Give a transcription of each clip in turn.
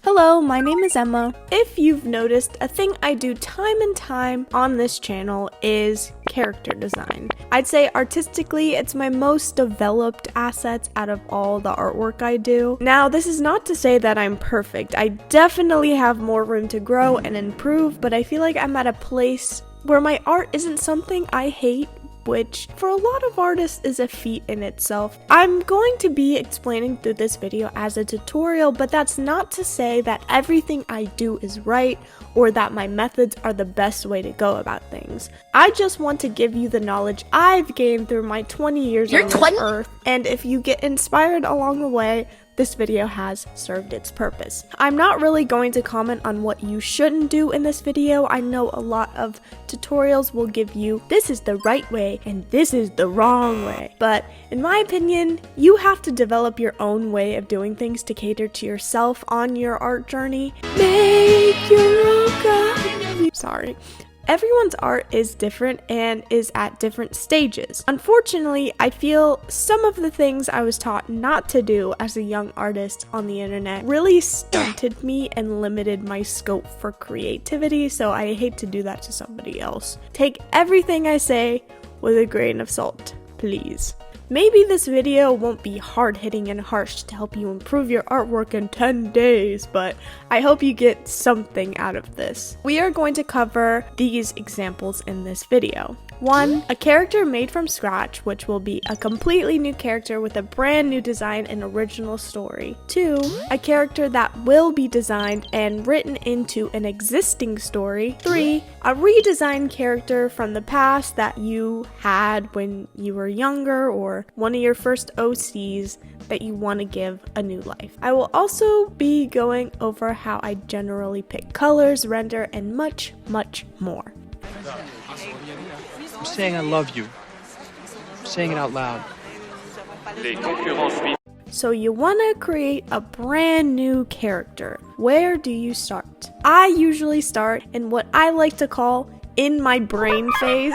Hello, my name is Emma. If you've noticed, a thing I do time and time on this channel is character design. I'd say artistically, it's my most developed assets out of all the artwork I do. Now, this is not to say that I'm perfect. I definitely have more room to grow and improve, but I feel like I'm at a place where my art isn't something I hate, which for a lot of artists is a feat in itself. I'm going to be explaining through this video as a tutorial, but that's not to say that everything I do is right or that my methods are the best way to go about things. I just want to give you the knowledge I've gained through my 20 years on this earth, and if you get inspired along the way, this video has served its purpose. I'm not really going to comment on what you shouldn't do in this video. I know a lot of tutorials will give you this is the right way and this is the wrong way. But in my opinion, you have to develop your own way of doing things to cater to yourself on your art journey. Make your own God. Sorry. Everyone's art is different and is at different stages. Unfortunately, I feel some of the things I was taught not to do as a young artist on the internet really stunted me and limited my scope for creativity, so I hate to do that to somebody else. Take everything I say with a grain of salt, please. Maybe this video won't be hard-hitting and harsh to help you improve your artwork in 10 days, but I hope you get something out of this. We are going to cover these examples in this video. 1. A character made from scratch, which will be a completely new character with a brand new design and original story. 2. A character that will be designed and written into an existing story. 3. A redesigned character from the past that you had when you were younger or one of your first OCs that you want to give a new life. I will also be going over how I generally pick colors, render, and much, much more. I'm saying I love you. I'm saying it out loud. So you want to create a brand new character. Where do you start? I usually start in what I like to call in my brain phase.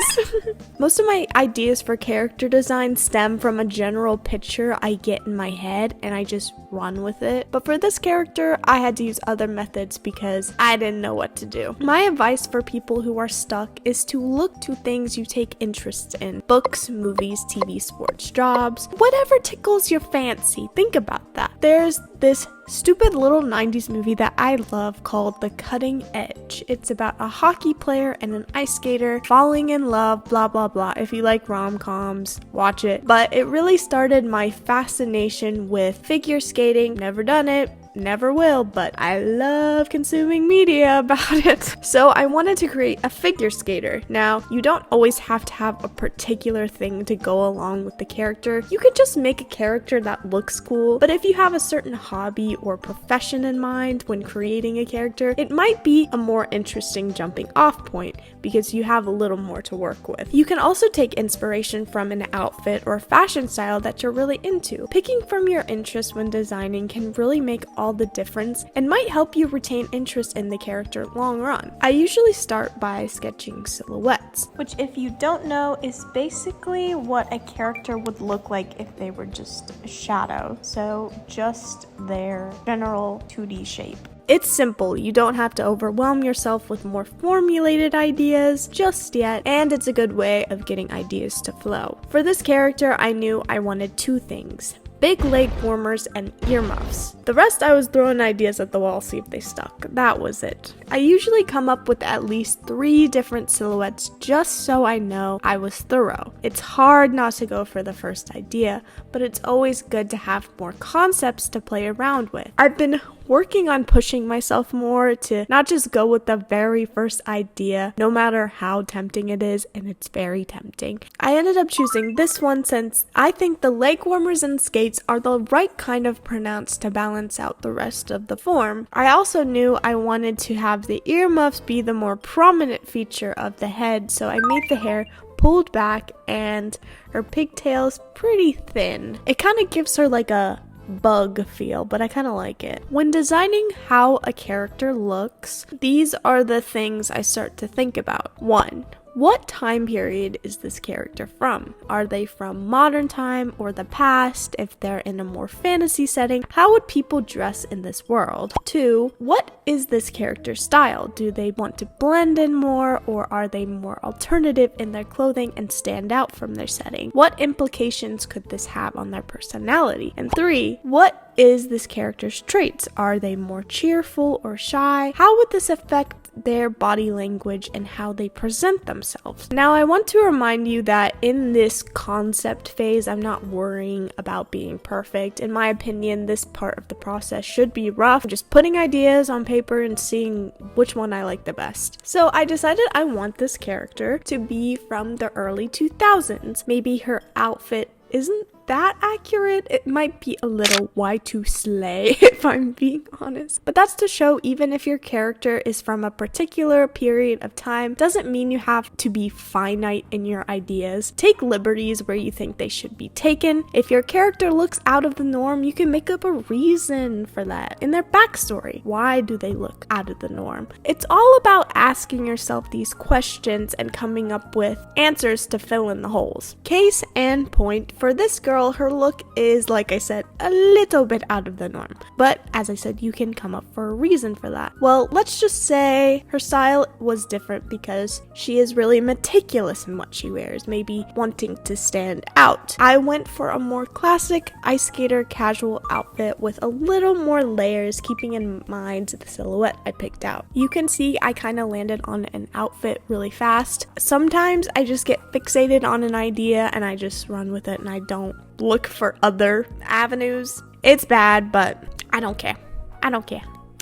Most of my ideas for character design stem from a general picture I get in my head and I just run with it. But for this character, I had to use other methods because I didn't know what to do. My advice for people who are stuck is to look to things you take interest in. Books, movies, TV, sports, jobs, whatever tickles your fancy. Think about that. There's this stupid little 90s movie that I love called The Cutting Edge. It's about a hockey player and an ice skater falling in love, blah blah blah. If you like rom-coms, watch it. But it really started my fascination with figure skating. Never done it, never will, but I love consuming media about it. So I wanted to create a figure skater. Now, you don't always have to have a particular thing to go along with the character. You could just make a character that looks cool, but if you have a certain hobby or profession in mind when creating a character, it might be a more interesting jumping off point because you have a little more to work with. You can also take inspiration from an outfit or fashion style that you're really into. Picking from your interests when designing can really make all the difference and might help you retain interest in the character long run. I usually start by sketching silhouettes, which if you don't know is basically what a character would look like if they were just a shadow. So just their general 2D shape. It's simple, you don't have to overwhelm yourself with more formulated ideas just yet, and it's a good way of getting ideas to flow. For this character, I knew I wanted 2 things. Big leg warmers and earmuffs. The rest I was throwing ideas at the wall, see if they stuck. That was it. I usually come up with at least 3 different silhouettes just so I know I was thorough. It's hard not to go for the first idea, but it's always good to have more concepts to play around with. I've been working on pushing myself more to not just go with the very first idea, no matter how tempting it is, and it's very tempting. I ended up choosing this one since I think the leg warmers and skates are the right kind of pronounced to balance out the rest of the form. I also knew I wanted to have the earmuffs be the more prominent feature of the head, so I made the hair pulled back and her pigtails pretty thin. It kind of gives her like a bug feel, but I kind of like it. When designing how a character looks, these are the things I start to think about. 1. What time period is this character from? Are they from modern time or the past? If they're in a more fantasy setting, how would people dress in this world? 2. What is this character's style? Do they want to blend in more, or are they more alternative in their clothing and stand out from their setting? What implications could this have on their personality? And 3. What is this character's traits? Are they more cheerful or shy? How would this affect their body language and how they present themselves? Now, I want to remind you that in this concept phase, I'm not worrying about being perfect. In my opinion, this part of the process should be rough, just putting ideas on paper and seeing which one I like the best. So I decided I want this character to be from the early 2000s. Maybe her outfit isn't that accurate. It might be a little Y2 slay if I'm being honest. But that's to show even if your character is from a particular period of time, doesn't mean you have to be finite in your ideas. Take liberties where you think they should be taken. If your character looks out of the norm, you can make up a reason for that in their backstory. Why do they look out of the norm? It's all about asking yourself these questions and coming up with answers to fill in the holes. Case and point, for this girl, her look is, like I said, a little bit out of the norm. But as I said, you can come up for a reason for that. Well, let's just say her style was different because she is really meticulous in what she wears, maybe wanting to stand out. I went for a more classic ice skater casual outfit with a little more layers, keeping in mind the silhouette I picked out. You can see I kind of landed on an outfit really fast. Sometimes I just get fixated on an idea and I just run with it and I don't look for other avenues. It's bad, but I don't care.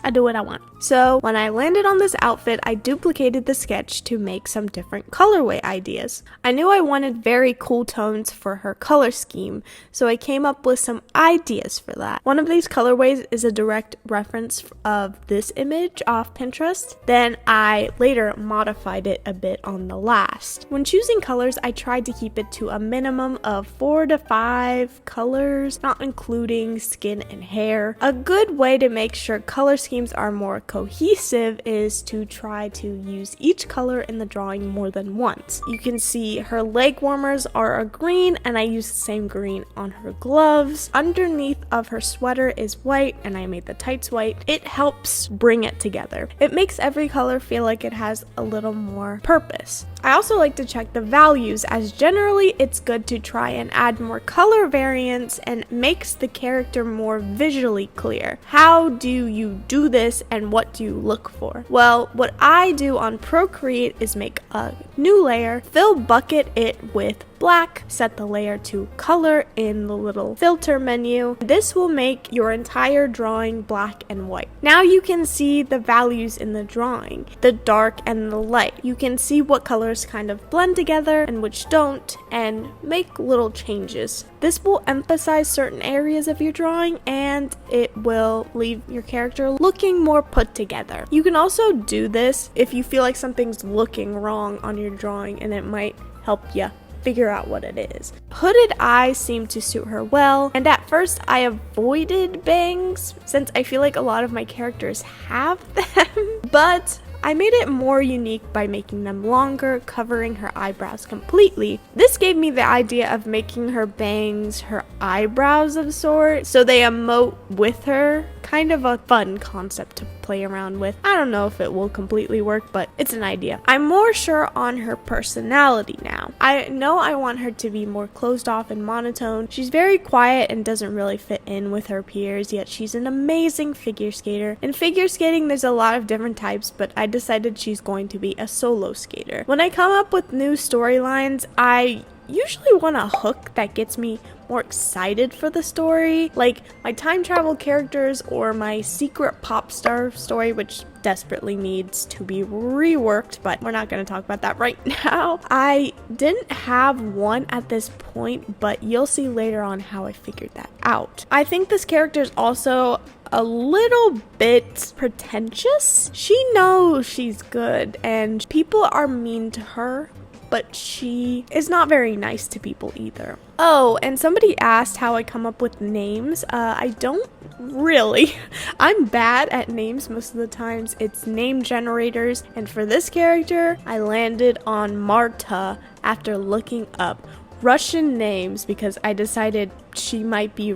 I do what I want. So when I landed on this outfit, I duplicated the sketch to make some different colorway ideas. I knew I wanted very cool tones for her color scheme, so I came up with some ideas for that. One of these colorways is a direct reference of this image off Pinterest. Then I later modified it a bit on the last. When choosing colors, I tried to keep it to a minimum of 4 to 5 colors, not including skin and hair. A good way to make sure color schemes are more cohesive is to try to use each color in the drawing more than once. You can see her leg warmers are a green and I used the same green on her gloves. Underneath of her sweater is white and I made the tights white. It helps bring it together. It makes every color feel like it has a little more purpose. I also like to check the values, as generally it's good to try and add more color variance and makes the character more visually clear. How do you do this and what do you look for? Well, what I do on Procreate is make a new layer, bucket it with black, set the layer to color in the little filter menu. This will make your entire drawing black and white. Now you can see the values in the drawing, the dark and the light. You can see what colors kind of blend together and which don't, and make little changes. This will emphasize certain areas of your drawing and it will leave your character looking more put together. You can also do this if you feel like something's looking wrong on your drawing and it might help you figure out what it is. Hooded eyes seem to suit her well, and at first I avoided bangs since I feel like a lot of my characters have them, but I made it more unique by making them longer, covering her eyebrows completely. This gave me the idea of making her bangs her eyebrows of sorts, so they emote with her. Kind of a fun concept to play around with. I don't know if it will completely work, but it's an idea. I'm more sure on her personality now. I know I want her to be more closed off and monotone. She's very quiet and doesn't really fit in with her peers, yet she's an amazing figure skater. In figure skating, there's a lot of different types, but I decided she's going to be a solo skater. When I come up with new storylines, I usually want a hook that gets me more excited for the story, like my time travel characters or my secret pop star story, which desperately needs to be reworked, but we're not going to talk about that right now. I didn't have one at this point, but you'll see later on how I figured that out. I think this character is also a little bit pretentious. She knows she's good and people are mean to her, but she is not very nice to people either. Oh, and somebody asked how I come up with names. I don't really. I'm bad at names most of the times. It's name generators, and for this character, I landed on Marta after looking up Russian names because I decided she might be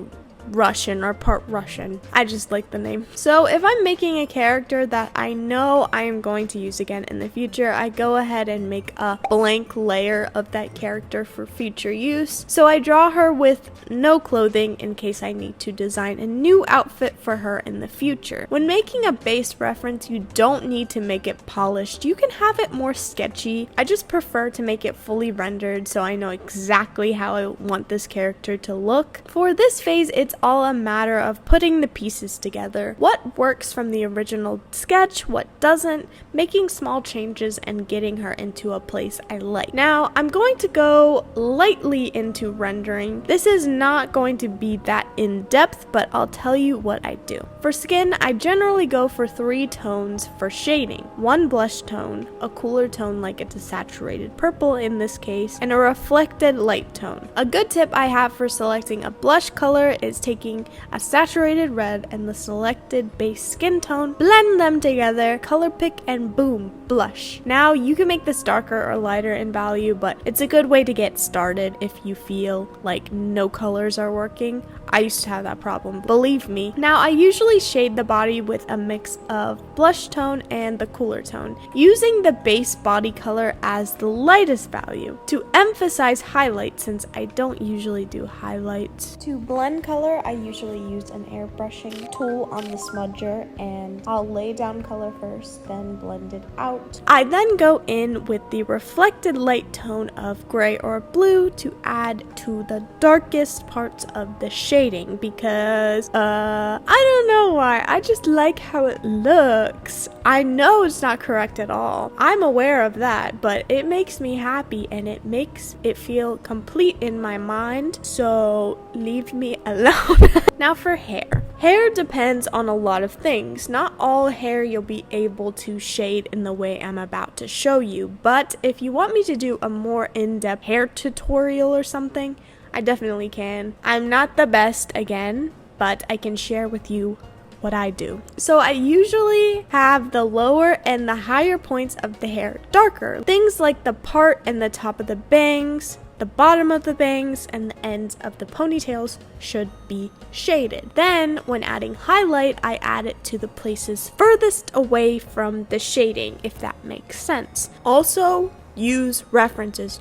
Russian or part Russian. I just like the name. So if I'm making a character that I know I am going to use again in the future, I go ahead and make a blank layer of that character for future use. So I draw her with no clothing in case I need to design a new outfit for her in the future. When making a base reference, you don't need to make it polished. You can have it more sketchy. I just prefer to make it fully rendered so I know exactly how I want this character to look. For this phase, it's all a matter of putting the pieces together. What works from the original sketch, what doesn't, making small changes and getting her into a place I like. Now, I'm going to go lightly into rendering. This is not going to be that in-depth, but I'll tell you what I do. For skin, I generally go for 3 tones for shading. 1 blush tone, a cooler tone like it's a saturated purple in this case, and a reflected light tone. A good tip I have for selecting a blush color is taking a saturated red and the selected base skin tone, blend them together, color pick, and boom, blush. Now you can make this darker or lighter in value, but it's a good way to get started if you feel like no colors are working. I used to have that problem, believe me. Now I usually shade the body with a mix of blush tone and the cooler tone, using the base body color as the lightest value to emphasize highlight since I don't usually do highlights. To blend color, I usually use an airbrushing tool on the smudger and I'll lay down color first, then blend it out. I then go in with the reflected light tone of gray or blue to add to the darkest parts of the shading because, I don't know why, I just like how it looks. I know it's not correct at all. I'm aware of that, but it makes me happy and it makes it feel complete in my mind, so leave me alone. Now for hair. Hair depends on a lot of things. Not all hair you'll be able to shade in the way I'm about to show you, but if you want me to do a more in-depth hair tutorial or something, I definitely can. I'm not the best again, but I can share with you what I do. So I usually have the lower and the higher points of the hair darker. Things like the part and the top of the bangs, the bottom of the bangs, and the ends of the ponytails should be shaded. Then, when adding highlight, I add it to the places furthest away from the shading, if that makes sense. Also, use references.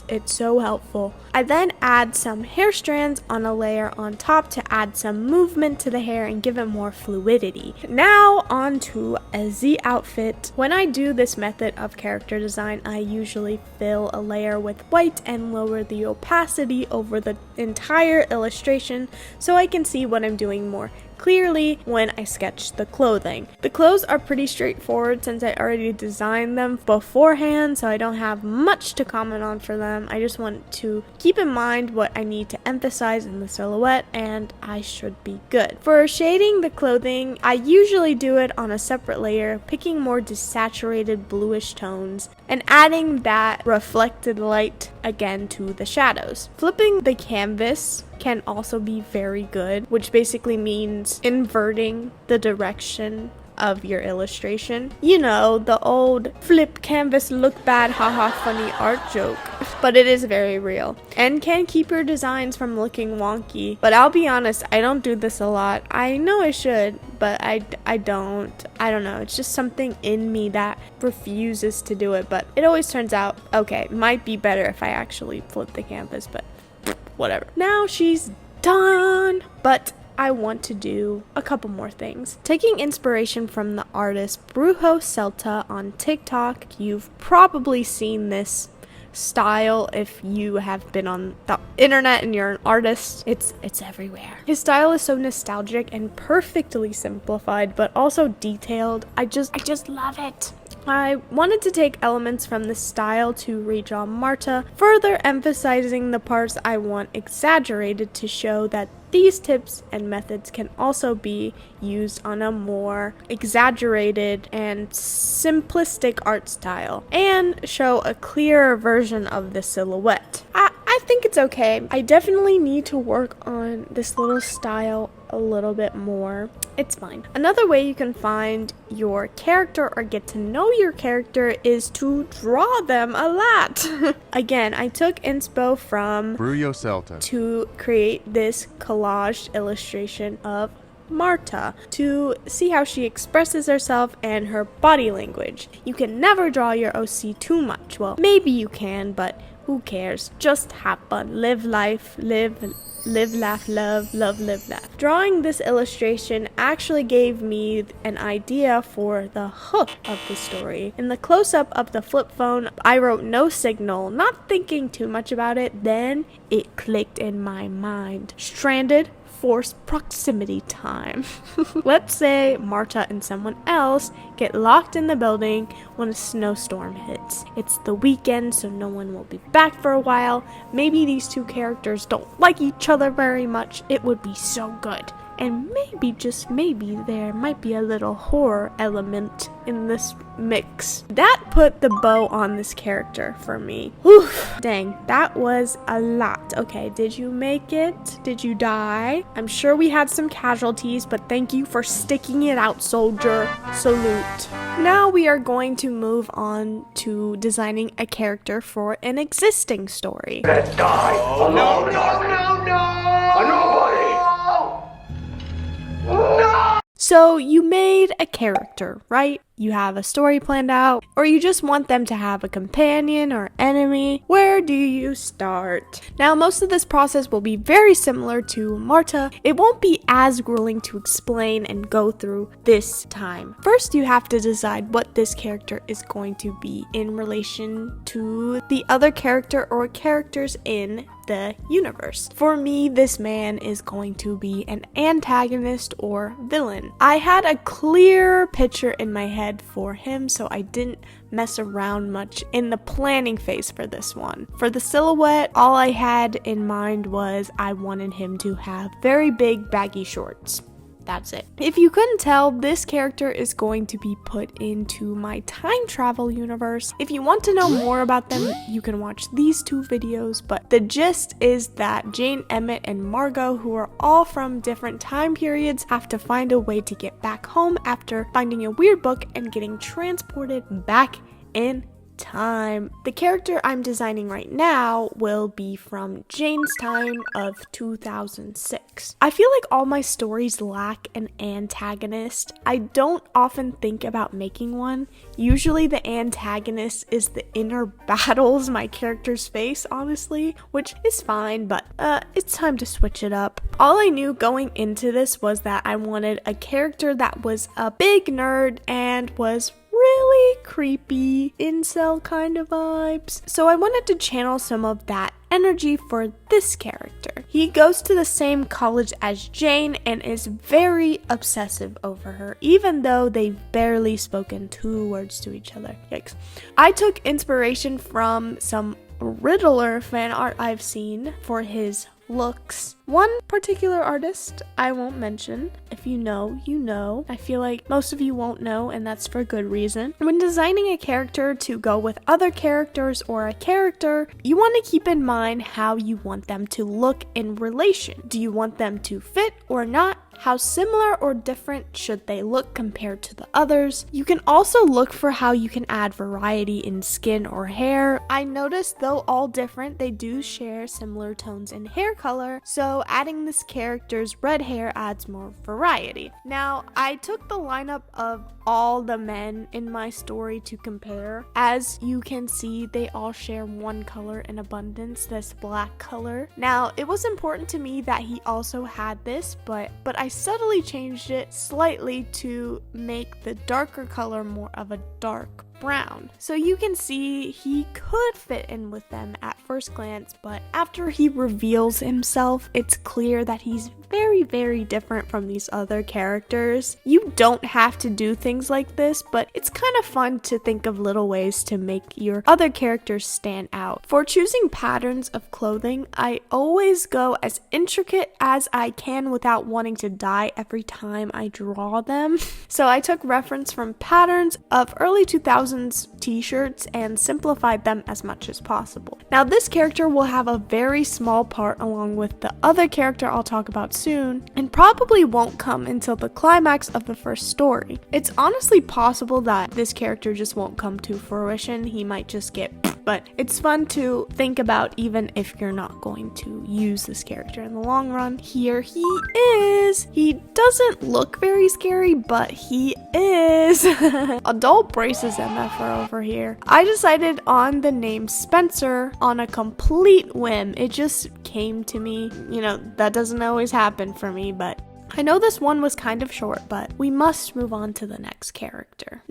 It's so helpful. I then add some hair strands on a layer on top to add some movement to the hair and give it more fluidity. Now on to the outfit. When I do this method of character design, I usually fill a layer with white and lower the opacity over the entire illustration so I can see what I'm doing more clearly when I sketch the clothing. The clothes are pretty straightforward since I already designed them beforehand, so I don't have much to comment on for them. I just want to keep in mind what I need to emphasize in the silhouette and I should be good. For shading the clothing, I usually do it on a separate layer, picking more desaturated bluish tones and adding that reflected light again to the shadows. Flipping the canvas can also be very good, which basically means inverting the direction of your illustration. You know, the old flip canvas look bad haha funny art joke, but it is very real and can keep your designs from looking wonky. But I'll be honest, I don't do this a lot. I know I should, but I don't know, it's just something in me that refuses to do it, but it always turns out okay. Might be better if I actually flip the canvas, but whatever. Now she's done, but I want to do a couple more things. Taking inspiration from the artist Brujo Celta on TikTok, you've probably seen this style if you have been on the internet and you're an artist. It's everywhere. His style is so nostalgic and perfectly simplified, but also detailed. I just love it. I wanted to take elements from this style to redraw Marta, further emphasizing the parts I want exaggerated to show that these tips and methods can also be used on a more exaggerated and simplistic art style, and show a clearer version of the silhouette. I think it's okay. I definitely need to work on this little style a little bit more. It's fine. Another way you can find your character or get to know your character is to draw them a lot. Again, I took inspo from Bruyo Celta to create this collaged illustration of Marta to see how she expresses herself and her body language. You can never draw your OC too much. Well, maybe you can, but who cares? Just have fun. Live life. Live, laugh, love, live, laugh. Drawing this illustration actually gave me an idea for the hook of the story. In the close-up of the flip phone, I wrote no signal, not thinking too much about it. Then it clicked in my mind. Stranded. Forced proximity time. Let's say Marta and someone else get locked in the building when a snowstorm hits. It's the weekend, so no one will be back for a while. Maybe these two characters don't like each other very much. It would be so good. And maybe, just maybe, there might be a little horror element in this mix. That put the bow on this character for me. Whew, dang, that was a lot. Okay, did you make it? Did you die? I'm sure we had some casualties, but thank you for sticking it out, soldier. Salute. Now we are going to move on to designing a character for an existing story. That die. Oh, no, nobody. No! So you made a character, right? You have a story planned out, or you just want them to have a companion or enemy. Where do you start? Now, most of this process will be very similar to Marta. It won't be as grueling to explain and go through this time. First, you have to decide what this character is going to be in relation to the other character or characters in the universe. For me, this man is going to be an antagonist or villain. I had a clear picture in my head for him, so I didn't mess around much in the planning phase for this one. For the silhouette, all I had in mind was I wanted him to have very big baggy shorts. That's it. If you couldn't tell, this character is going to be put into my time travel universe. If you want to know more about them, you can watch these two videos, but the gist is that Jane, Emmett, and Margot, who are all from different time periods, have to find a way to get back home after finding a weird book and getting transported back in time. The character I'm designing right now will be from Jane's time of 2006. I feel like all my stories lack an antagonist. I don't often think about making one. Usually the antagonist is the inner battles my characters face, honestly, which is fine, but it's time to switch it up. All I knew going into this was that I wanted a character that was a big nerd and was really creepy, incel kind of vibes. So I wanted to channel some of that energy for this character. He goes to the same college as Jane and is very obsessive over her, even though they've barely spoken 2 words to each other. Yikes. I took inspiration from some Riddler fan art I've seen for his looks. One particular artist I won't mention. If you know, you know. I feel like most of you won't know, and that's for good reason. When designing a character to go with other characters or a character, you want to keep in mind how you want them to look in relation. Do you want them to fit or not? How similar or different should they look compared to the others? You can also look for how you can add variety in skin or hair. I noticed though all different, they do share similar tones in hair color, so adding this character's red hair adds more variety. Now, I took the lineup of all the men in my story to compare. As you can see, they all share one color in abundance, this black color. Now, it was important to me that he also had this, but I subtly changed it slightly to make the darker color more of a dark brown. So you can see he could fit in with them at first glance, but after he reveals himself, it's clear that he's very, very different from these other characters. You don't have to do things like this, but it's kind of fun to think of little ways to make your other characters stand out. For choosing patterns of clothing, I always go as intricate as I can without wanting to die every time I draw them. So I took reference from patterns of early 2000s t-shirts and simplified them as much as possible. Now this character will have a very small part along with the other character I'll talk about soon, and probably won't come until the climax of the first story. It's honestly possible that this character just won't come to fruition. He might just get but it's fun to think about even if you're not going to use this character in the long run. Here he is. He doesn't look very scary, but he is. Adult braces MFR over here. I decided on the name Spencer on a complete whim. It just came to me. You know, that doesn't always happen for me, but I know this one was kind of short, but we must move on to the next character.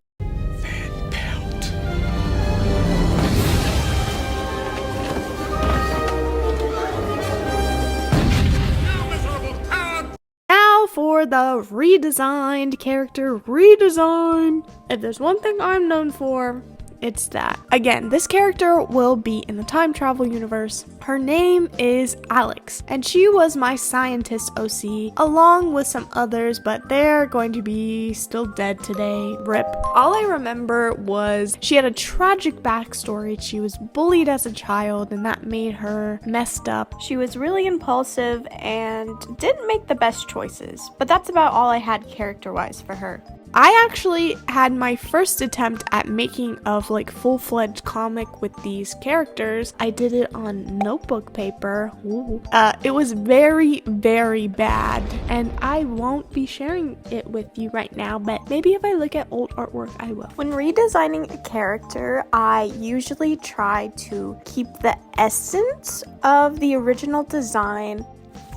For the redesigned character redesign. If there's one thing I'm known for, it's that. Again, this character will be in the time travel universe. Her name is Alex, and she was my scientist OC, along with some others, but they're going to be still dead today. RIP. All I remember was she had a tragic backstory. She was bullied as a child, and that made her messed up. She was really impulsive and didn't make the best choices, but that's about all I had character-wise for her. I actually had my first attempt at making a full-fledged comic with these characters. I did it on notebook paper. It was very, very bad, and I won't be sharing it with you right now, but maybe if I look at old artwork, I will. When redesigning a character, I usually try to keep the essence of the original design.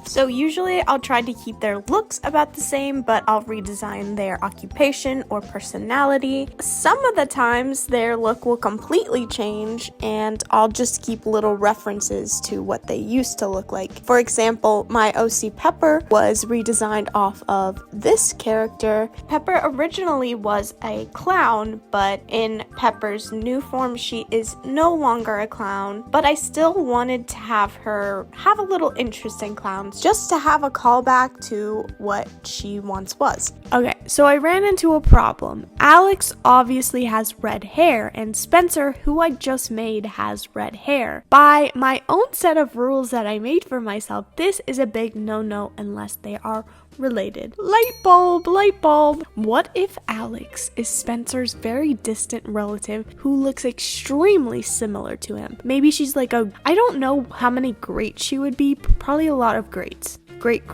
So usually I'll try to keep their looks about the same, but I'll redesign their occupation or personality. Some of the times their look will completely change, and I'll just keep little references to what they used to look like. For example, my OC Pepper was redesigned off of this character. Pepper originally was a clown, but in Pepper's new form, she is no longer a clown, but I still wanted to have her have a little interest in clowns, just to have a callback to what she once was. Okay, so I ran into a problem. Alex obviously has red hair, and Spencer, who I just made, has red hair. By my own set of rules that I made for myself, this is a big no-no unless they are related. Light bulb, light bulb. What if Alex is Spencer's very distant relative who looks extremely similar to him? Maybe she's like I don't know how many greats she would be, probably a lot of greats. Great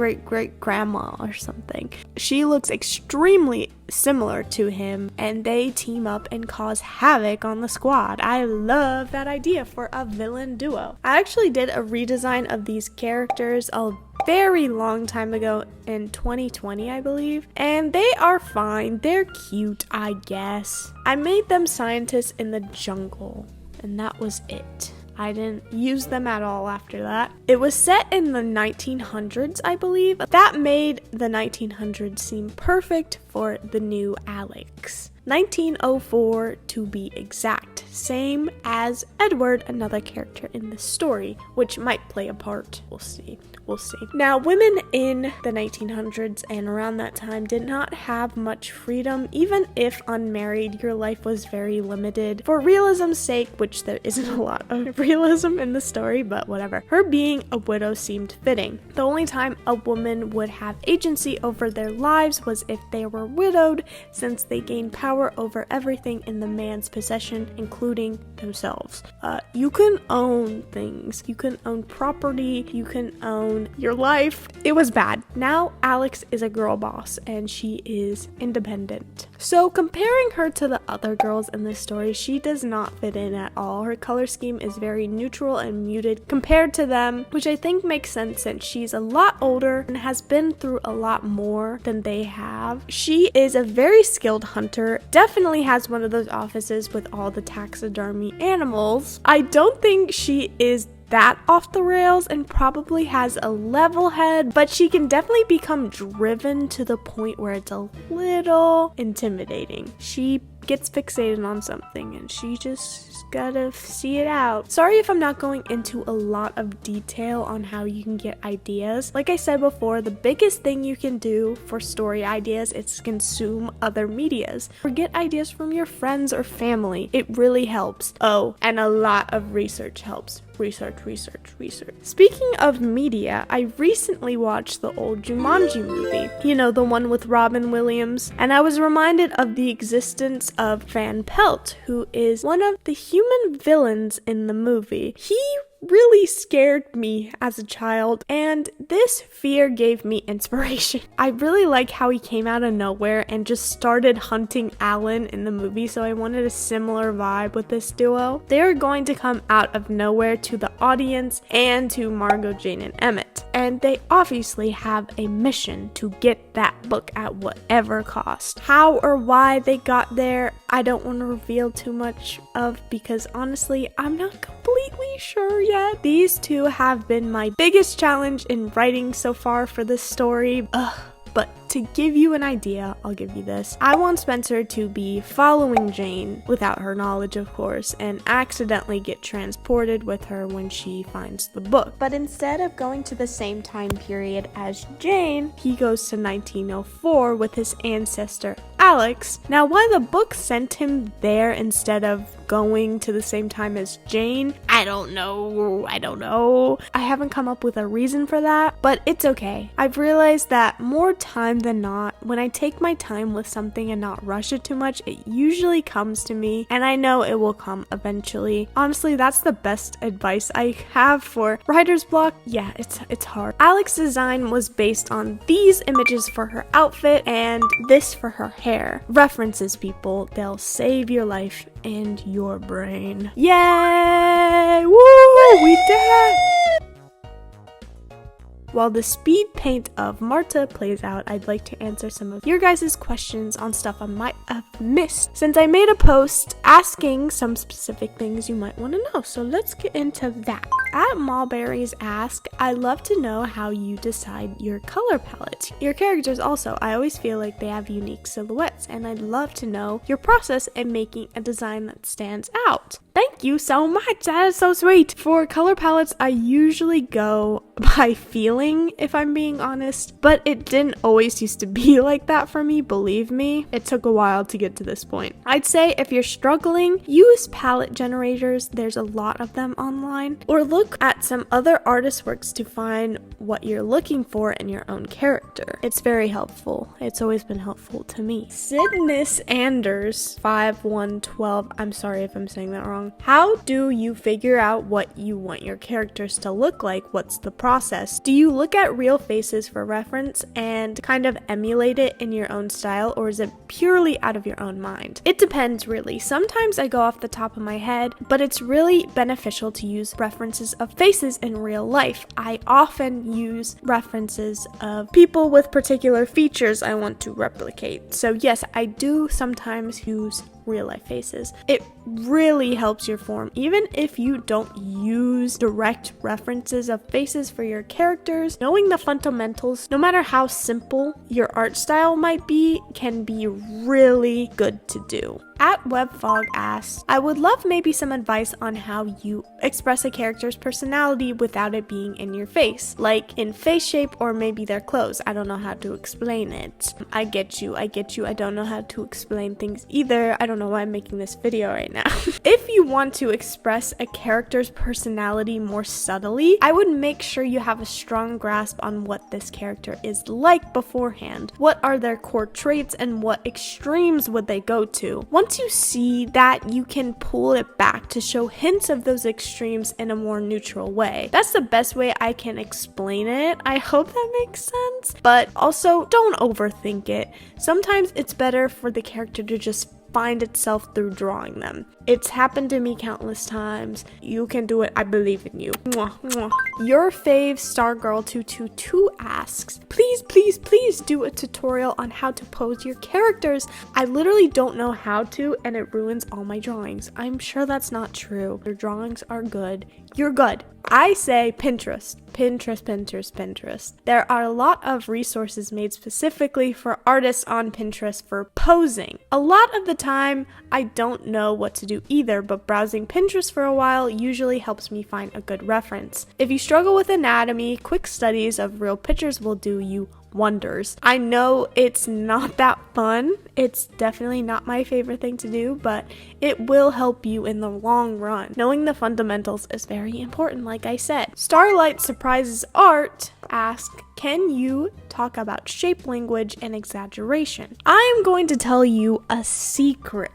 grandma or something. She looks extremely similar to him, and they team up and cause havoc on the squad. I love that idea for a villain duo. I actually did a redesign of these characters a very long time ago in 2020, I believe, and they are fine. They're cute, I guess. I made them scientists in the jungle, and that was it. I didn't use them at all after that. It was set in the 1900s, I believe. That made the 1900s seem perfect for the new Alex. 1904 to be exact, same as Edward, another character in the story, which might play a part. We'll see. Now, women in the 1900s and around that time did not have much freedom. Even if unmarried, your life was very limited. For realism's sake, which there isn't a lot of realism in the story, but whatever, her being a widow seemed fitting. The only time a woman would have agency over their lives was if they were widowed, since they gained power over everything in the man's possession, including themselves. You can own things. You can own property. You can own your life. It was bad. Now Alex is a girl boss, and she is independent. So comparing her to the other girls in this story, she does not fit in at all. Her color scheme is very neutral and muted compared to them, which I think makes sense since she's a lot older and has been through a lot more than they have. She is a very skilled hunter, definitely has one of those offices with all the taxidermy animals. I don't think she is that off the rails and probably has a level head, but she can definitely become driven to the point where it's a little intimidating. She gets fixated on something and she just gotta see it out. Sorry if I'm not going into a lot of detail on how you can get ideas. Like I said before, the biggest thing you can do for story ideas is consume other medias or get ideas from your friends or family. It really helps. Oh, and a lot of research helps. Research. Speaking of media, I recently watched the old Jumanji movie. You know, the one with Robin Williams. And I was reminded of the existence of Van Pelt, who is one of the human villains in the movie. He really scared me as a child, and this fear gave me inspiration. I really like how he came out of nowhere and just started hunting Alan in the movie, so I wanted a similar vibe with this duo. They're going to come out of nowhere to the audience and to Margot, Jane, and Emmett, and they obviously have a mission to get that book at whatever cost. How or why they got there, I don't want to reveal too much of, because honestly, I'm not completely sure yet. These two have been my biggest challenge in writing so far for this story. But to give you an idea, I'll give you this. I want Spencer to be following Jane, without her knowledge of course, and accidentally get transported with her when she finds the book. But instead of going to the same time period as Jane, he goes to 1904 with his ancestor Alex. Now, why the book sent him there instead of going to the same time as Jane, I don't know. I haven't come up with a reason for that, but it's okay. I've realized that more time than not, when I take my time with something and not rush it too much, it usually comes to me, and I know it will come eventually. Honestly, that's the best advice I have for writer's block. Yeah, it's hard. Alex's design was based on these images for her outfit and this for her hair. References, people. They'll save your life and your brain. Yay! Woo! We did it! While the speed paint of Marta plays out, I'd like to answer some of your guys' questions on stuff I might have missed, since I made a post asking some specific things you might want to know. So let's get into that. At Mulberries Ask, I love to know how you decide your color palette. Your characters also, I always feel like they have unique silhouettes, and I'd love to know your process in making a design that stands out. Thank you so much, that is so sweet. For color palettes, I usually go by feeling, if I'm being honest, but it didn't always used to be like that for me, believe me. It took a while to get to this point. I'd say if you're struggling, use palette generators, there's a lot of them online, or look at some other artist works to find what you're looking for in your own character. It's very helpful. It's always been helpful to me. Sidness Anders 5112, I'm sorry if I'm saying that wrong. How do you figure out what you want your characters to look like? What's the process? Do you look at real faces for reference and kind of emulate it in your own style, or is it purely out of your own mind? It depends really. Sometimes I go off the top of my head, but it's really beneficial to use references of faces in real life. I often use references of people with particular features I want to replicate. So yes, I do sometimes use real life faces. It really helps your form. Even if you don't use direct references of faces for your characters, knowing the fundamentals, no matter how simple your art style might be, can be really good to do. At Webfog asks, I would love maybe some advice on how you express a character's personality without it being in your face, like in face shape or maybe their clothes. I don't know how to explain it. I get you. I don't know how to explain things either. I don't know why I'm making this video right now. If you want to express a character's personality more subtly, I would make sure you have a strong grasp on what this character is like beforehand. What are their core traits and what extremes would they go to? Once once you see that, you can pull it back to show hints of those extremes in a more neutral way. That's the best way I can explain it. I hope that makes sense. But also, don't overthink it. Sometimes it's better for the character to just find itself through drawing them. It's happened to me countless times. You can do it. I believe in you. Mwah, mwah. Your fave Stargirl222 asks, please do a tutorial on how to pose your characters. I literally don't know how to, and it ruins all my drawings. I'm sure that's not true. Your drawings are good. You're good. I say Pinterest. There are a lot of resources made specifically for artists on Pinterest for posing. A lot of the time, I don't know what to do either, but browsing Pinterest for a while usually helps me find a good reference. If you struggle with anatomy, quick studies of real pictures will do you wonders. I know it's not that fun. It's definitely not my favorite thing to do, but it will help you in the long run. Knowing the fundamentals is very important, like I said. Starlight Surprises Art asks, can you talk about shape language and exaggeration? I am going to tell you a secret.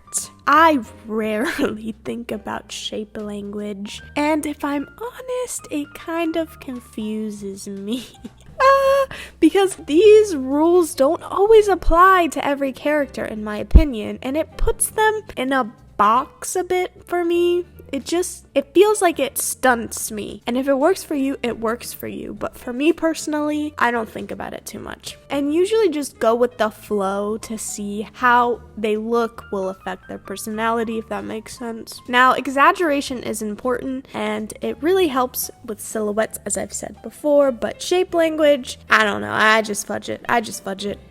I rarely think about shape language, and if I'm honest, it kind of confuses me. Because these rules don't always apply to every character, in my opinion, and it puts them in a box a bit for me. It feels like it stunts me. And if it works for you, it works for you. But for me personally, I don't think about it too much. And usually just go with the flow to see how they look will affect their personality, if that makes sense. Now, exaggeration is important and it really helps with silhouettes, as I've said before, but shape language, I don't know. I just fudge it.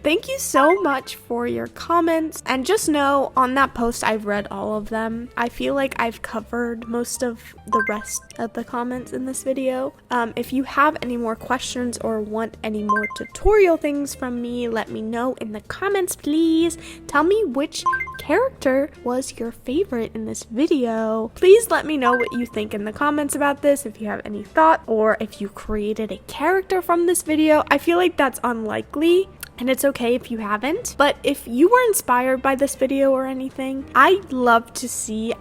Thank you so much for your comments. And just know, on that post, I've read all of them. I feel like I've covered most of the rest of the comments in this video. If you have any more questions or want any more tutorial things from me, let me know in the comments, please. Tell me which character was your favorite in this video. Please let me know what you think in the comments about this, if you have any thought, or if you created a character from this video. I feel like that's unlikely, and it's okay if you haven't. But if you were inspired by this video or anything, I'd love to see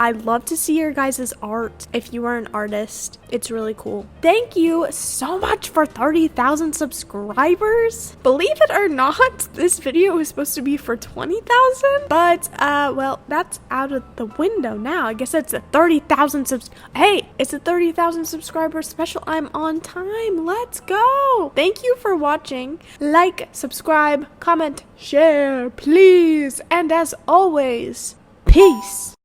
your guys' art. If you are an artist, it's really cool. Thank you so much for 30,000 subscribers. Believe it or not, this video was supposed to be for 20,000, but well, that's out of the window now. I guess it's a 30,000 Hey, it's a 30,000 subscriber special. I'm on time. Let's go. Thank you for watching. Like, subscribe, comment, share, please. And as always, peace.